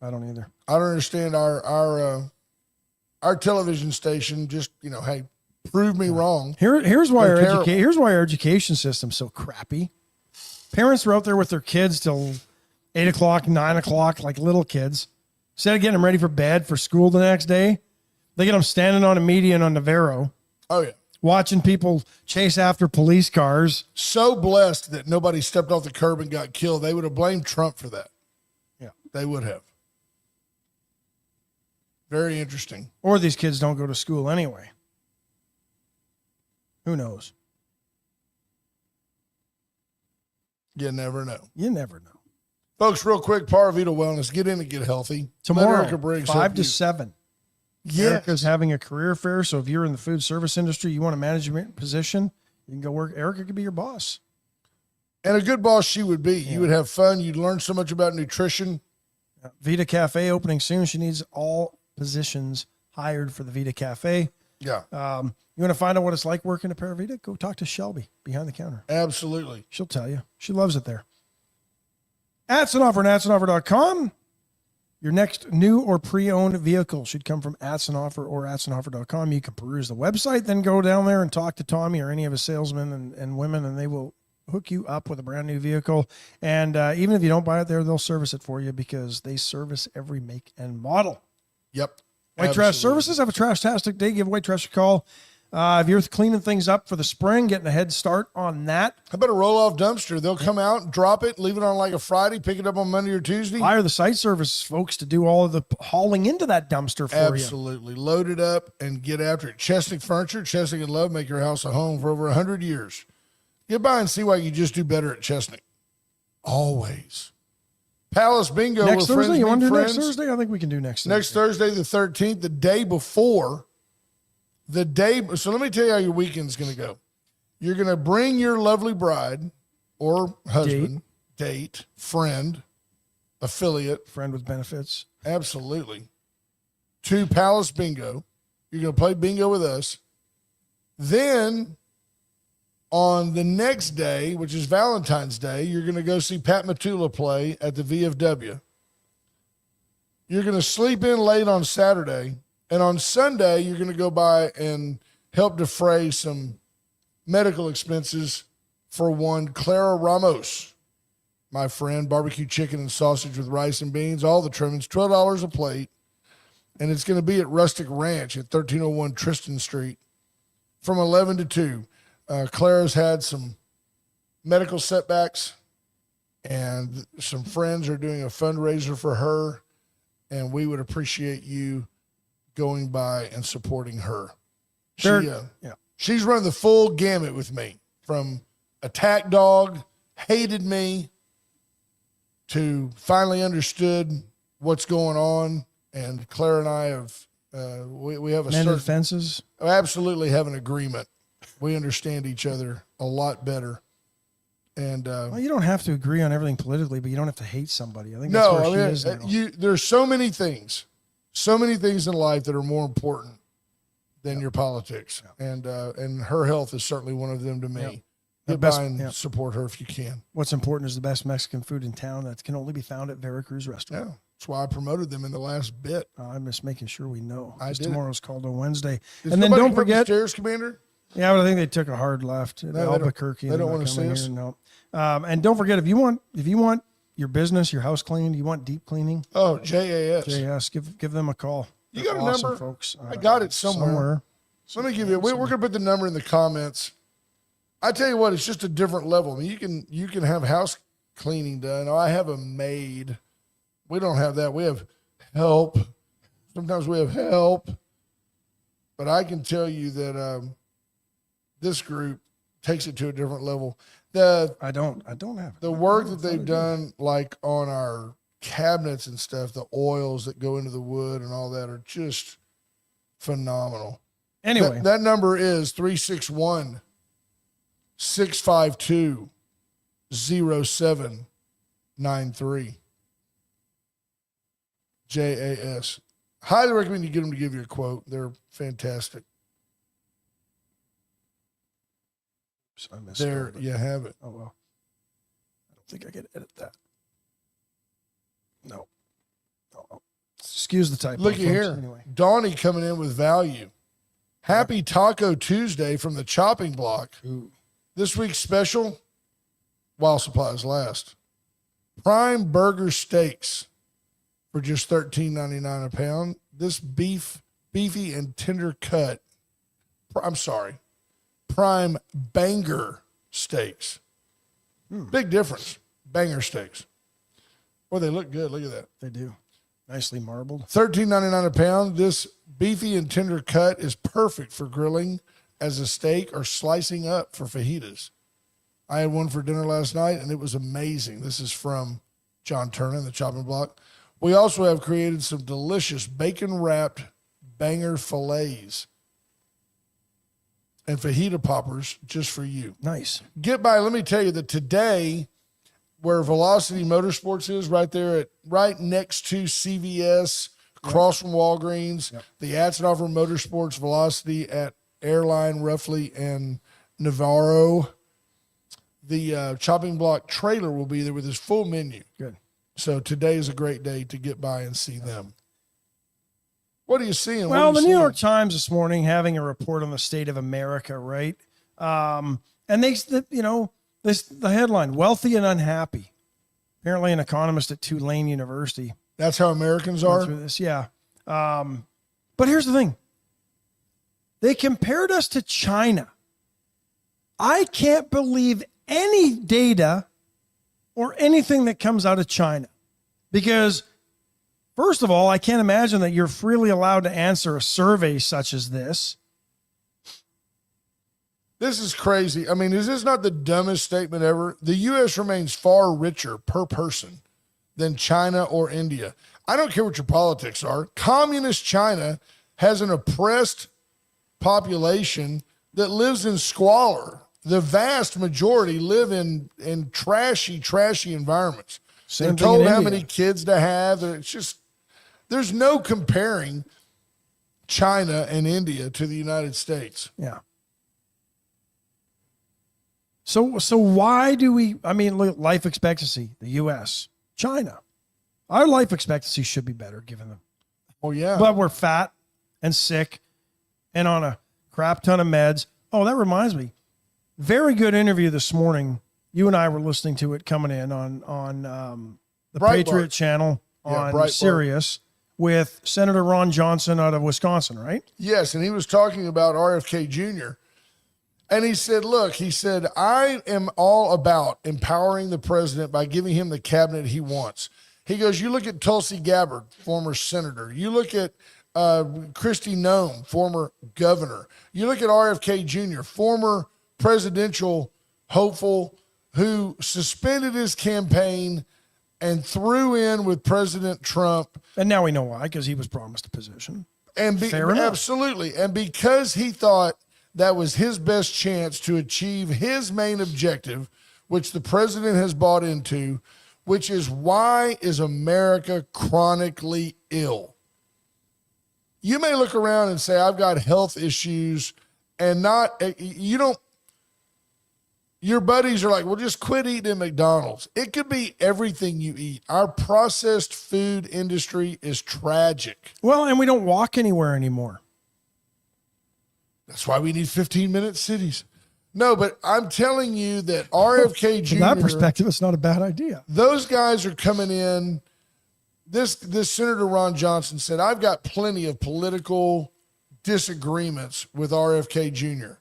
I don't either. I don't understand our television station. Just hey, prove me wrong. Here's why They're our education system's so crappy. Parents were out there with their kids till 8 o'clock, 9 o'clock, like little kids. Instead of getting them ready for bed for school the next day, they get them standing on a median on Navarro. Oh yeah. watching people chase after police cars. So blessed that nobody stepped off the curb and got killed. They would have blamed Trump for that. Yeah. They would have. Very interesting. Or these kids don't go to school anyway. Who knows? You never know. You never know. Folks, real quick, Paravita Wellness. Get in and get healthy. Let Tomorrow, Erica Briggs 5 help to you. 7. Yes. Erica's having a career fair, so if you're in the food service industry, you want a management position, you can go work. Erica could be your boss. And a good boss she would be. You would have fun. You'd learn so much about nutrition. Vita Cafe opening soon. She needs all positions hired for the Vita Cafe. Yeah, You want to find out what it's like working at Paravita? Go talk to Shelby behind the counter. absolutely. She'll tell you. She loves it there. Atsenoffer and atsenoffer.com. Your next new or pre-owned vehicle should come from Atsenoffer or atsenoffer.com. You can peruse the website, then go down there and talk to Tommy or any of his salesmen and women, and they will hook you up with a brand new vehicle. And even if you don't buy it there, they'll service it for you because they service every make and model. Yep. White Trash Absolutely. Services, have a trash-tastic day. Give White Trash a call. If you're cleaning things up for the spring, getting a head start on that, How about a roll-off dumpster? They'll come out, drop it, leave it on like a Friday, pick it up on Monday or Tuesday. hire the site service folks to do all of the hauling into that dumpster for you. Absolutely. Load it up and get after it. Chesnick Furniture, Chesnick and Love, make your house a home for over 100 years. Get by and see why you just do better at Chesnick. Always. Palace Bingo Next with Thursday? friends You want meet to do next friends. Thursday? I think we can do next Thursday. Next Thursday, the 13th, the day before. So let me tell you how your weekend's going to go. You're going to bring your lovely bride or husband, date, friend, affiliate, Friend with benefits. absolutely, to Palace Bingo. You're going to play bingo with us. Then on the next day, which is Valentine's Day, you're going to go see Pat Matula play at the VFW. You're going to sleep in late on Saturday. And on Sunday, you're going to go by and help defray some medical expenses for one Clara Ramos, my friend, barbecue chicken and sausage with rice and beans, all the trimmings, $12 a plate. And it's going to be at Rustic Ranch at 1301 Tristan Street from 11 to 2. Clara's had some medical setbacks, and some friends are doing a fundraiser for her, and we would appreciate you going by and supporting her. She's run the full gamut with me, from attack dog, hated me, to finally understood what's going on. And Claire and I have, we have a Mended fences. absolutely have an agreement. We understand each other a lot better. And Well, you don't have to agree on everything politically, but you don't have to hate somebody. I think that's no, where I she mean, is now. there's so many things in life that are more important than your politics. And her health is certainly one of them to me. Yeah. Get The best- by and yeah. support her if you can. What's important is the best Mexican food in town that can only be found at Veracruz Yeah. Restaurant. That's why I promoted them in the last bit. I'm just making sure we know. I 'Cause did it. tomorrow's called on Wednesday. Does And then nobody don't come up the forget, stairs, Commander? yeah, but I think they took a hard left at they don't- Albuquerque. they They're don't not wanna see coming us? here, no. And don't forget, if you want your business, your house cleaned, you want deep cleaning, Oh, JAS. JS, give them a call. You They're got a awesome number? folks. I got it somewhere. So let me give you. We're going to put the number in the comments. I tell you what, it's just a different level. I mean, you can have house cleaning done. Oh, I have a maid. We don't have that. We have help. Sometimes we have help. But I can tell you that this group takes it to a different level. I don't have it. The work that they've done, like on our cabinets and stuff, the oils that go into the wood and all that, are just phenomenal. Anyway, That number is 361-652-0793. JAS. Highly recommend you get them to give you a quote. They're fantastic. I missed There it. you have it. Oh, well. I don't think I can edit that. No. Oh. Excuse the typo. Look at folks. here. Anyway. Donnie coming in with value. Happy Taco Tuesday from the chopping block. Ooh. This week's special, while supplies last. Prime burger steaks for just $13.99 a pound. This beefy and tender cut. I'm sorry. prime banger steaks. Big difference. Banger steaks. Well, they look good. Look at that. They do. Nicely marbled. $13.99 a pound. This beefy and tender cut is perfect for grilling as a steak or slicing up for fajitas. I had one for dinner last night, and it was amazing. This is from John Turner, the chopping block. We also have created some delicious bacon-wrapped banger fillets and fajita poppers just for you. Nice. Get by. Let me tell you that today, where Velocity Motorsports is, right next to CVS, across from Walgreens, the Atzenhofer Motorsports Velocity at Airline, roughly, and Navarro. The chopping block trailer will be there with his full menu. Good. So today is a great day to get by and see them. What are you seeing? Well, the New York Times this morning having a report on the state of America, right? And the headline, wealthy and unhappy. Apparently an economist at Tulane University. That's how Americans are? Through this, yeah. But here's the thing. They compared us to China. I can't believe any data or anything that comes out of China because, first of all, I can't imagine that you're freely allowed to answer a survey such as this. This is crazy. I mean, is this not the dumbest statement ever? The U.S. remains far richer per person than China or India. I don't care what your politics are. Communist China has an oppressed population that lives in squalor. The vast majority live in trashy environments. Same They're told thing in how India. many kids to have. It's just, there's no comparing China and India to the United States. Yeah. So why do we, look, life expectancy, the U.S., China. Our life expectancy should be better given them. Oh, yeah. But we're fat and sick and on a crap ton of meds. Oh, that reminds me. Very good interview this morning. You and I were listening to it coming in on the Breitbart. Patriot channel on Breitbart. Sirius with Senator Ron Johnson out of Wisconsin, right? Yes, and he was talking about RFK Jr., and he said, I am all about empowering the president by giving him the cabinet he wants. He goes, you look at Tulsi Gabbard, former senator. You look at Kristi Noem, former governor. You look at RFK Jr., former presidential hopeful who suspended his campaign and threw in with President Trump. And now we know why, because he was promised a position. And Fair enough. Absolutely. And because he thought that was his best chance to achieve his main objective, which the president has bought into, which is why is America chronically ill? You may look around and say, I've got health issues and your buddies are like, well, just quit eating at McDonald's. It could be everything you eat. Our processed food industry is tragic. Well, and we don't walk anywhere anymore. That's why we need 15-minute cities. No, but I'm telling you that RFK Jr. From that perspective, it's not a bad idea. Those guys are coming in. This Senator Ron Johnson said, I've got plenty of political disagreements with RFK Jr.,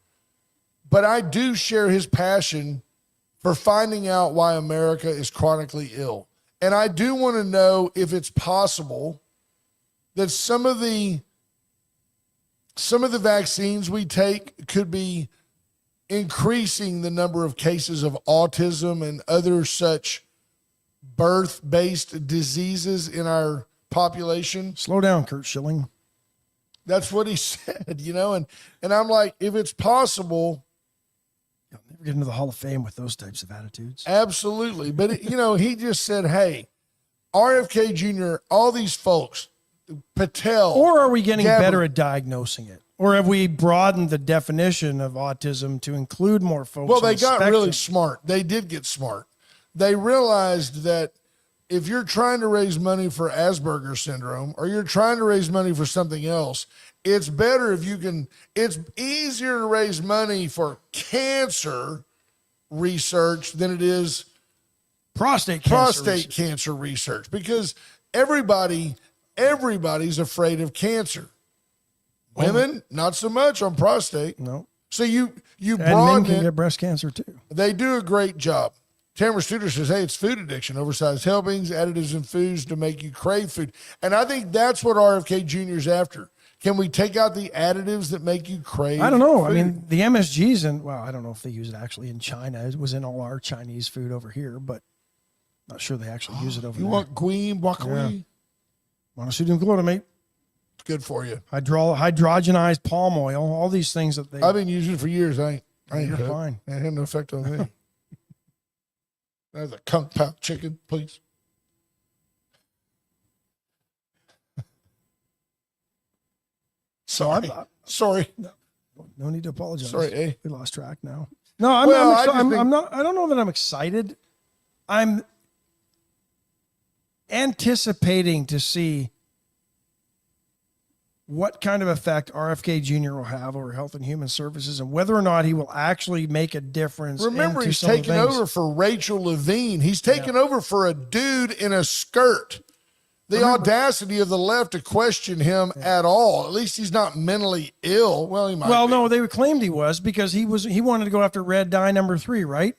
but I do share his passion for finding out why America is chronically ill. And I do want to know if it's possible that some of the vaccines we take could be increasing the number of cases of autism and other such birth-based diseases in our population. Slow down, Kurt Schilling. That's what he said, and I'm like, if it's possible, You'll never get into the Hall of Fame with those types of attitudes. absolutely. But, he just said, hey, RFK Jr., all these folks, Patel. Or are we getting Gabbard. better at diagnosing it? Or have we broadened the definition of autism to include more folks? Well, on they the got spectrum? really smart. They did get smart. They realized that if you're trying to raise money for Asperger's syndrome or you're trying to raise money for something else, it's better if you can. It's easier to raise money for cancer research than it is prostate cancer research because everybody's afraid of cancer. Women, not so much on prostate. No. So you And men broaden can it. get breast cancer too. They do a great job. Tamara Studer says, hey, it's food addiction, oversized helpings, additives in foods to make you crave food. And I think that's what RFK Jr. is after. Can we take out the additives that make you crave I don't know. food? I mean, the MSGs, and well, I don't know if they use it actually in China. It was in all our Chinese food over here, but not sure they actually use it over you there. want guim, broccoli? Monosodium glutamate, It's good for you. hydrogenized palm oil, all these things that they. I've been using it for years. I ain't You're hooked. fine. It had no effect on me. That's a kung pao chicken, please. Sorry. Sorry. No need to apologize. Sorry, eh? We lost track now. No, I'm, Well, I'm, I exci- just I'm, think- I'm not. I don't know that I'm excited. I'm anticipating to see what kind of effect RFK Jr. will have over Health and Human Services, and whether or not he will actually make a difference. Remember, into he's some of the taking things. over for Rachel Levine. He's taking over for a dude in a skirt. The audacity of the left to question him at all. At least he's not mentally ill. Well, he might Well, be. no, they claimed he was because he wanted to go after red dye number 3, right?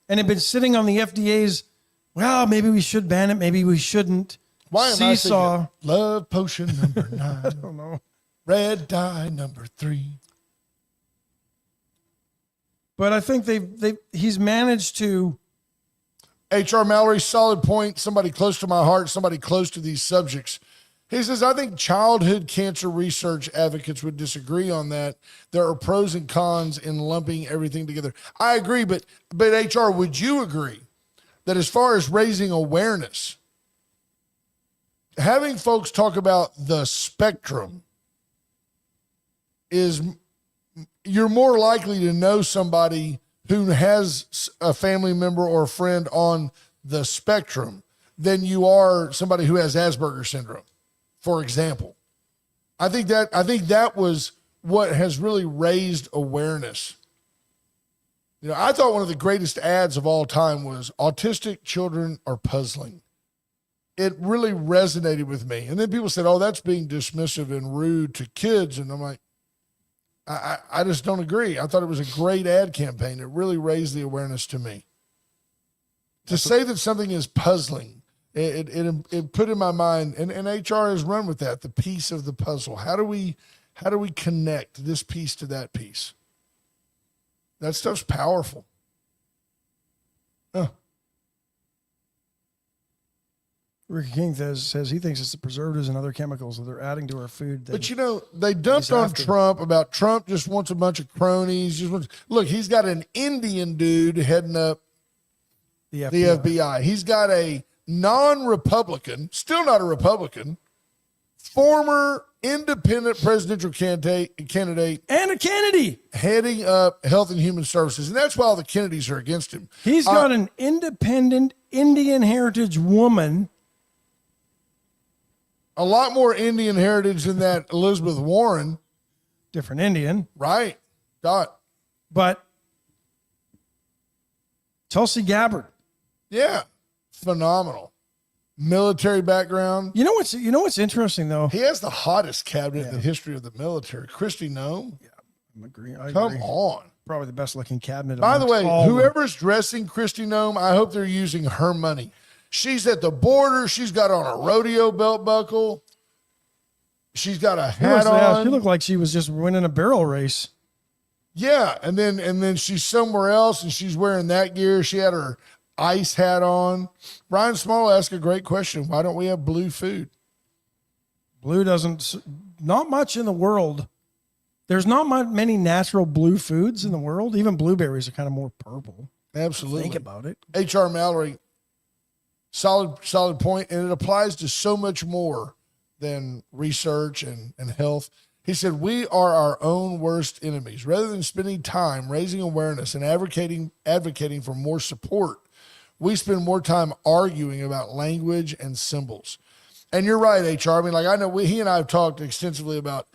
And had been sitting on the FDA's. Well, maybe we should ban it. Maybe we shouldn't. Why am Seesaw. I thinking love potion number 9? I don't know. Red dye number 3. But I think he's managed to. H.R. Mallory, solid point. Somebody close to my heart, somebody close to these subjects. He says, I think childhood cancer research advocates would disagree on that. There are pros and cons in lumping everything together. I agree, but H.R., would you agree that as far as raising awareness, having folks talk about the spectrum is, you're more likely to know somebody who has a family member or a friend on the spectrum than you are somebody who has Asperger's syndrome, for example. I think that was what has really raised awareness. You know, I thought one of the greatest ads of all time was autistic children are puzzling. It really resonated with me. And then people said, oh, that's being dismissive and rude to kids. And I'm like, I just don't agree. I thought it was a great ad campaign. It really raised the awareness to me. To say that something is puzzling, it put in my mind, and HR has run with that, the piece of the puzzle. How do we connect this piece to that piece? That stuff's powerful. Ricky King says he thinks it's the preservatives and other chemicals that they're adding to our food. But, you know, they dumped on Trump about Trump just wants a bunch of cronies. Look, he's got an Indian dude heading up the FBI. He's got a non-Republican, still not a Republican, former independent presidential candidate and a Kennedy heading up Health and Human Services. And that's why all the Kennedys are against him. He's got an independent Indian heritage woman. A lot more Indian heritage than that Elizabeth Warren. Different Indian. Right. But Tulsi Gabbard. Yeah. Phenomenal. Military background. You know what's interesting though? He has the hottest cabinet in the history of the military. Kristi Noem. Yeah, I agree. Come on. Probably the best looking cabinet. By the way, all whoever's dressing Kristi Noem, I hope they're using her money. She's at the border. She's got on a rodeo belt buckle. She's got a hat on. She looked like she was just winning a barrel race. Yeah, and then she's somewhere else and she's wearing that gear. She had her ice hat on. Brian Small asked a great question. Why don't we have blue food? Blue not much in the world. There's not many natural blue foods in the world. Even blueberries are kind of more purple. Absolutely. Think about it. H.R. Mallory, solid point, and it applies to so much more than research and health. He said, we are our own worst enemies. Rather than spending time raising awareness and advocating for more support, we spend more time arguing about language and symbols. And you're right, HR. I mean, like I know he and I have talked extensively about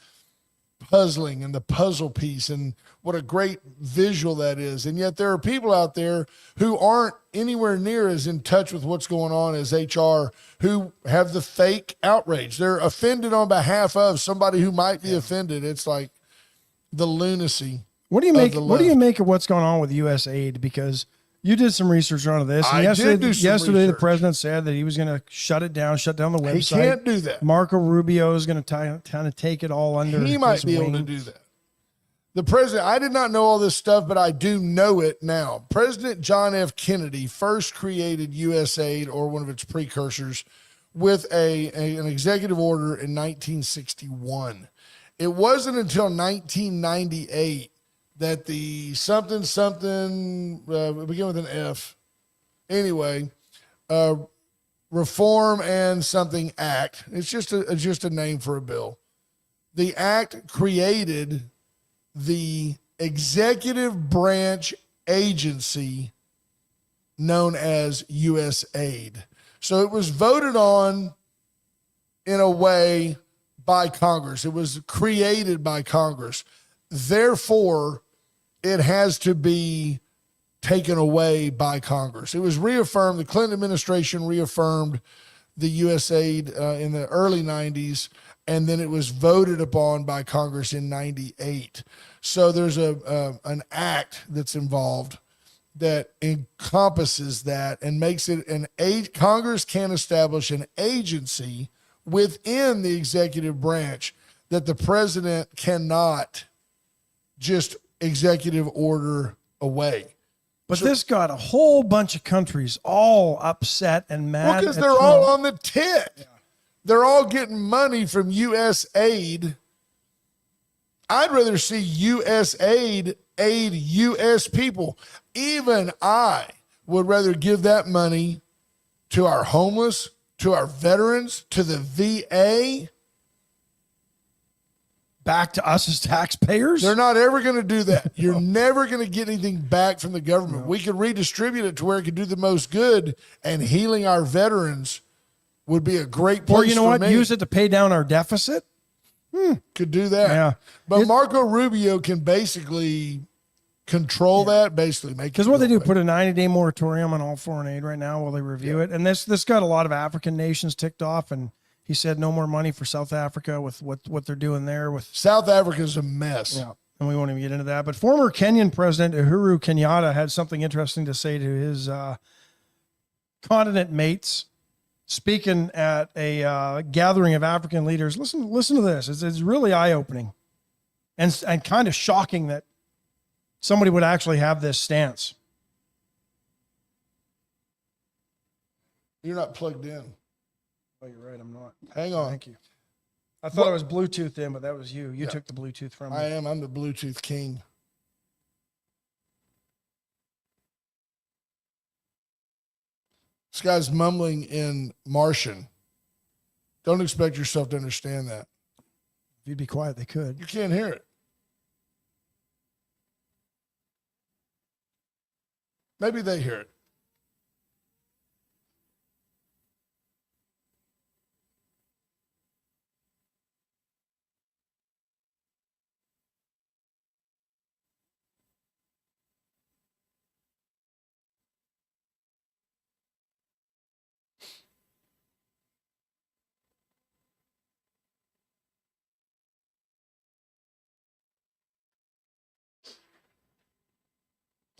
puzzling and the puzzle piece and what a great visual that is. And yet there are people out there who aren't anywhere near as in touch with what's going on as HR, who have the fake outrage. They're offended on behalf of somebody who might be offended. It's like the lunacy. What do you make? What do you make of what's going on with USAID? Because you did some research on this. And yesterday the president said that he was going to shut it down, shut down the website. He can't do that. Marco Rubio is going to kind of take it all under. He might be able to do that. The president, I did not know all this stuff, but I do know it now. President John F. Kennedy first created USAID, or one of its precursors, with an executive order in 1961. It wasn't until 1998 that the something, begin with an F. Anyway, Reform and Something Act. It's just a name for a bill. The act created the executive branch agency known as USAID. So it was voted on in a way by Congress. It was created by Congress. Therefore, it has to be taken away by Congress. It was reaffirmed. The Clinton administration reaffirmed the USAID in the early 90s, and then it was voted upon by Congress in 98. So there's an act that's involved that encompasses that and makes it Congress can establish an agency within the executive branch that the president cannot just executive order away. But this got a whole bunch of countries all upset and mad. Well, because they're all on the tit. Yeah. They're all getting money from USAID. I'd rather see USAID aid U.S. people. Even I would rather give that money to our homeless, to our veterans, to the VA. Back to us as taxpayers? They're not ever going to do that. You're never going to get anything back from the government. No. We could redistribute it to where it could do the most good, and healing our veterans would be a great place. Or you know what? Use it to pay down our deficit? Could do that. Yeah. But Marco Rubio can basically control that, basically make it. Because what they do, put a 90-day moratorium on all foreign aid right now while they review it. And this got a lot of African nations ticked off, and he said no more money for South Africa with what they're doing there. With South Africa's a mess. Yeah, and we won't even get into that. But former Kenyan President Uhuru Kenyatta had something interesting to say to his continent mates, speaking at a gathering of African leaders. Listen to this. It's really eye-opening and kind of shocking that somebody would actually have this stance. You're not plugged in. Oh, you're right. I'm not. Hang on. Thank you. I thought I was Bluetoothed in, but that was you. You took the Bluetooth from me. I am. I'm the Bluetooth king. This guy's mumbling in Martian. Don't expect yourself to understand that. If you'd be quiet, they could. You can't hear it. Maybe they hear it.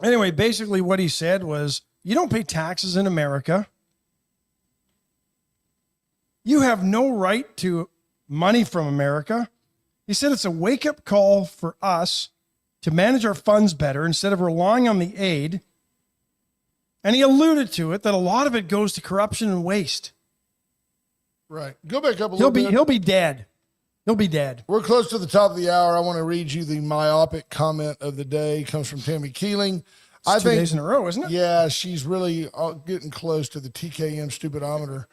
Anyway, basically what he said was, you don't pay taxes in America. You have no right to money from America. He said it's a wake-up call for us to manage our funds better instead of relying on the aid. And he alluded to it, that a lot of it goes to corruption and waste. Right. Go back up a little bit. He'll be dead. He'll be dead. We're close to the top of the hour. I want to read you the myopic comment of the day. It comes from Tammy Keeling. It's 2 days in a row, isn't it? Yeah, she's really getting close to the TKM stupidometer.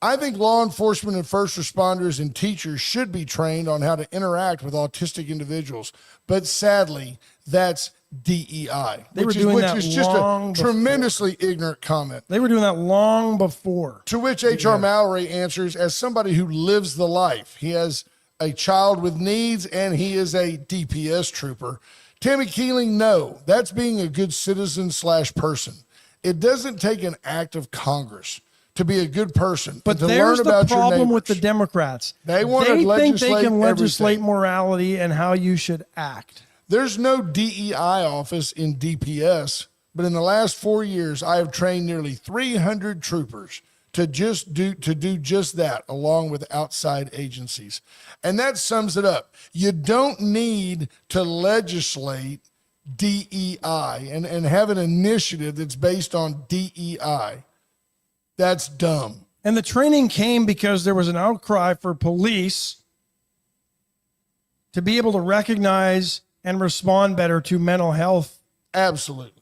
I think law enforcement and first responders and teachers should be trained on how to interact with autistic individuals. But sadly, that's DEI, which is just a tremendously ignorant comment. They were doing that long before. To which H.R. Mallory answers, as somebody who lives the life, he has a child with needs, and he is a DPS trooper. Tammy Keeling, no, that's being a good citizen / person. It doesn't take an act of Congress to be a good person. But there's the problem with the Democrats. They think they can legislate morality and how you should act. There's no DEI office in DPS, but in the last 4 years, I have trained nearly 300 troopers to do just that, along with outside agencies. And that sums it up. You don't need to legislate DEI and have an initiative that's based on DEI. That's dumb. And the training came because there was an outcry for police to be able to recognize and respond better to mental health Absolutely.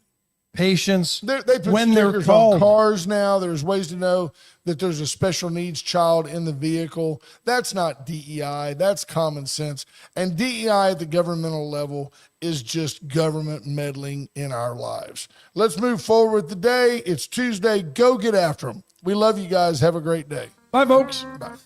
patients They put when they're stickers called. on cars now. There's ways to know that there's a special needs child in the vehicle. That's not DEI. That's common sense. And DEI at the governmental level is just government meddling in our lives. Let's move forward with the day. It's Tuesday. Go get after them. We love you guys. Have a great day. Bye, folks. Bye.